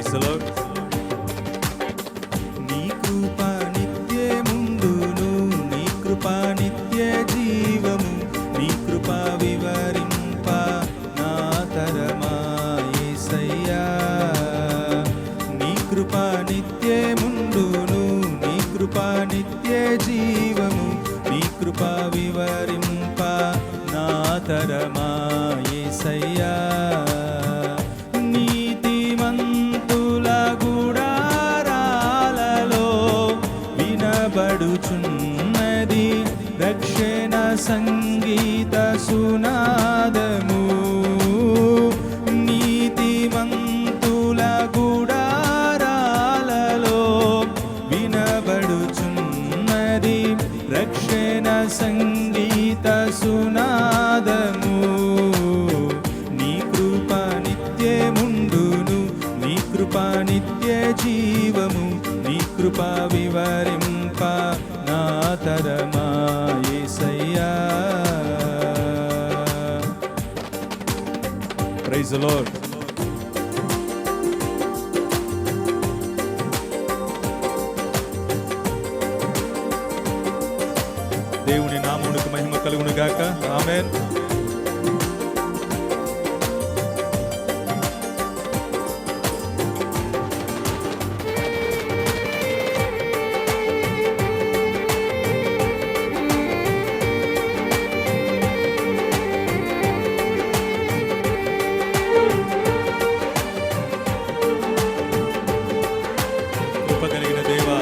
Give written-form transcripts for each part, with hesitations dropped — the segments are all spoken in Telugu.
Praise the lord. నీ కృప నిత్యముండును, నీ కృప నిత్య జీవము, నీ కృప వివరింప నా తరమా యేసయ్యా. నీ కృప నిత్యముండును, నీ కృప నిత్య జీవము, నీ కృప వివరింప నా తరమా యేసయ్యా. నీతిమంతుల గుడారాలలో వినబడుచున్నది రక్షణ సంగీత సునాదము. నీతిమంతుల గుడారాలలో వినబడుచున్నది రక్షణ సంగీత సునాదము. నీ కృప నిత్యముండును, నీ కృప నిత్య జీవము, నీ కృప వివరింప నా తరమా యేసయ్యా. Praise the lord. దేవుని నామమునకు మహిమ కలుగును గాక. ఆమేన్. కృప కలిగిన దేవా,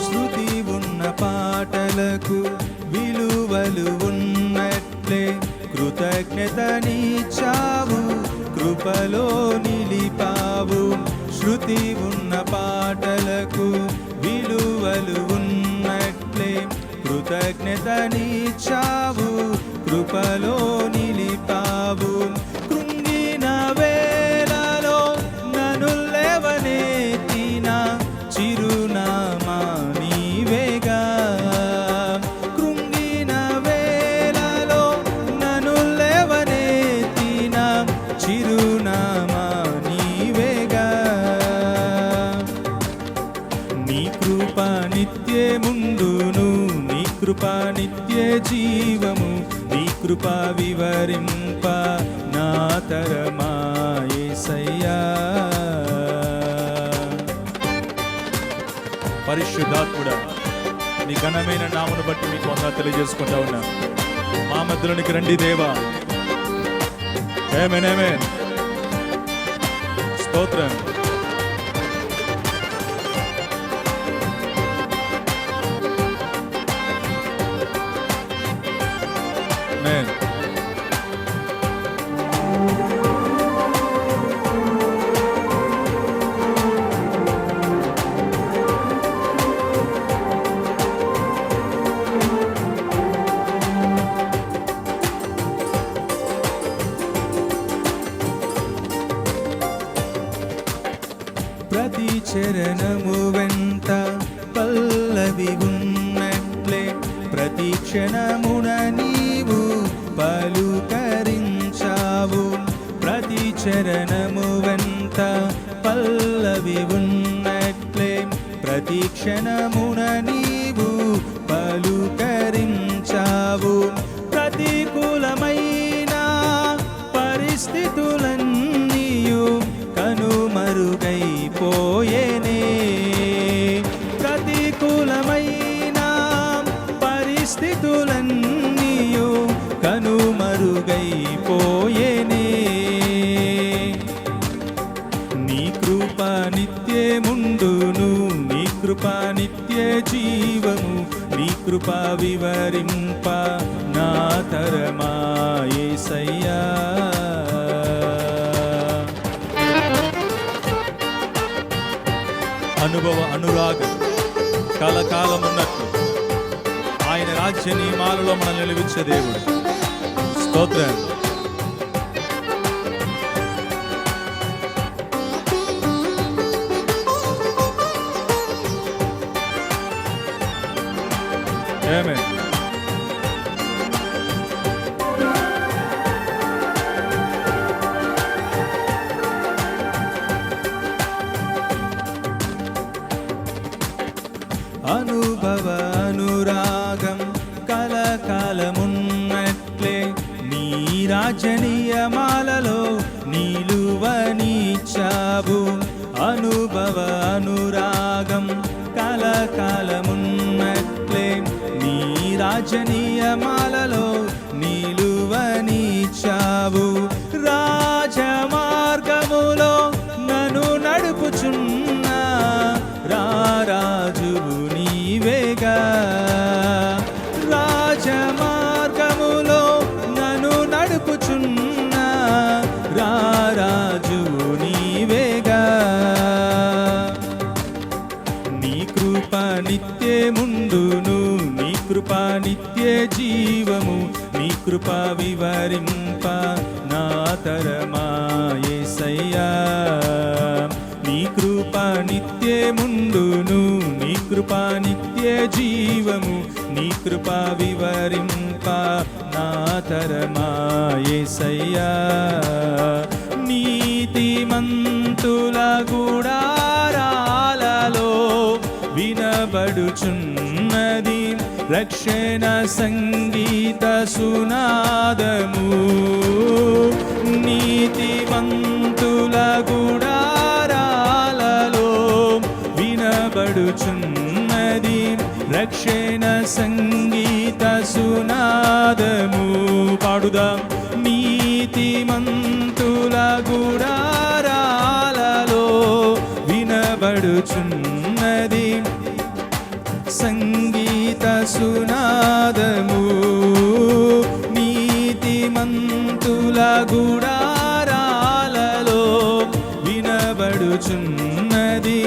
శృతి ఉన్న పాటలకు విలువలు ఉన్నట్లే కృతజ్ఞతనిచ్చావు, కృపలో నిలిపావు. శృతి ఉన్న పాటలకు విలువలు ఉన్నట్లే కృతజ్ఞతనిచ్చావు, కృపలో నిలిపావు. కృంగిన వేళలో నన్ను లేవనెత్తిన చిరునామా నీవేగా. కృంగిన వేళలో నన్ను లేవనెత్తిన చిరునామా నీవేగా. నీ కృప నిత్యముండును, నీ కృప నిత్య జీవము, నీ కృప వివరింప నా తరమా యేసయ్యా. పరిశుద్ధాత్ముడా, నీ ఘనమైన నామను బట్టి మీకు వందనాలు తెలియజేసుకుంటా ఉన్నా. మా మధ్యలోనికి రండి దేవా. ఆమేన్ ఆమేన్. స్తోత్రం. ఆమేన్. ప్రతి చరణము వెంట పల్లవి ఉన్నట్లే ప్రతి క్షణమున నీవు పలుకరించావు. ప్రతి చరణము వెంట పల్లవి ఉన్నట్లే ప్రతి క్షణమున నీవు పలుకరించావు. ప్రతికూలమైన పరిస్థితులన్నీయు కనుమరుగైపోయేనే. ప్రతికూలమైన పరిస్థితులన్నీయు కనుమరుగైపోయేనే. నీ కృప నిత్యముండును, నీ కృప నిత్య జీవము, నీ కృప వివరింప నా తరమా యేసయ్యా. అనుభవ అనురాగం కలకాలమున్నట్లు ఆయన రాజ్య నియమాలలో మనం నిలిపించే దేవుడు. స్తోత్రం. ఆమేన్. రాజనీయమాలలో నిలువనిచ్చావు. అనుభవ అనురాగం కలకాలమున్నట్లే నీ రాజనీయమాలలో నిలువనిచ్చావు. రాజమార్గములో నన్ను నడుపుచున్న రారాజువు నీవేగా. రాజమార్గములో నన్ను నడుపుచున్న రారాజువు నీవేగా. నీ కృప నిత్యముండును, నీ కృప నిత్య జీవము, నీ కృప వివరింప నా తరమా యేసయ్యా. నీ కృప నిత్యముండును, నీ కృప నిత్య జీవము, నీ కృప వివరింప నా తరమా యేసయ్యా. నీతిమంతుల గుడారాలలో వినబడుచున్నది రక్షణ సంగీత సునాదము. నీతిమంతుల గుడారాలలో వినబడుచున్నది రక్షణ సంగీత సునాదము. పాడుదాం. నీతిమంతుల గుడారాలలో వినబడుచున్నది సంగీత సునాదము. నీతిమంతుల గుడారాలలో వినబడుచున్నది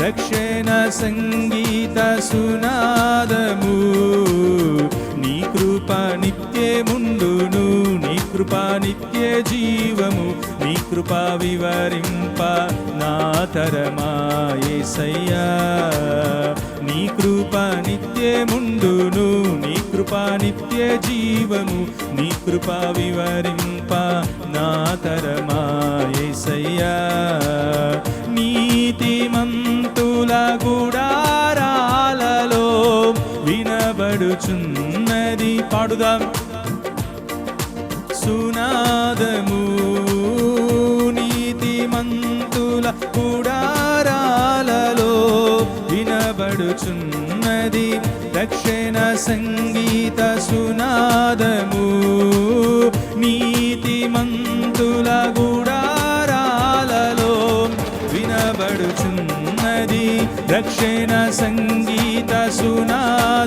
రక్షణ సంగీత సునాదము. నీ కృప నిత్యముండును, నీ కృప నిత్య జీవము, నీ కృప వివరింప నా తరమా యేసయ్యా. నీ కృప నిత్యముండును, నీ కృప నిత్య జీవము, నీ కృప వివరింప నా తరమా యేసయ్యా. నీతిమంతుల గుడారాలలో వినబడుచున్నది. పాడుదాం. సునాదము. నీతిమంతుల గుడారాలలో వినబడుచున్నది రక్షణ సంగీత సునాదము. నీతిమంతుల గుడారాలలో వినబడుచున్నది రక్షణ సంగీత సునాదము.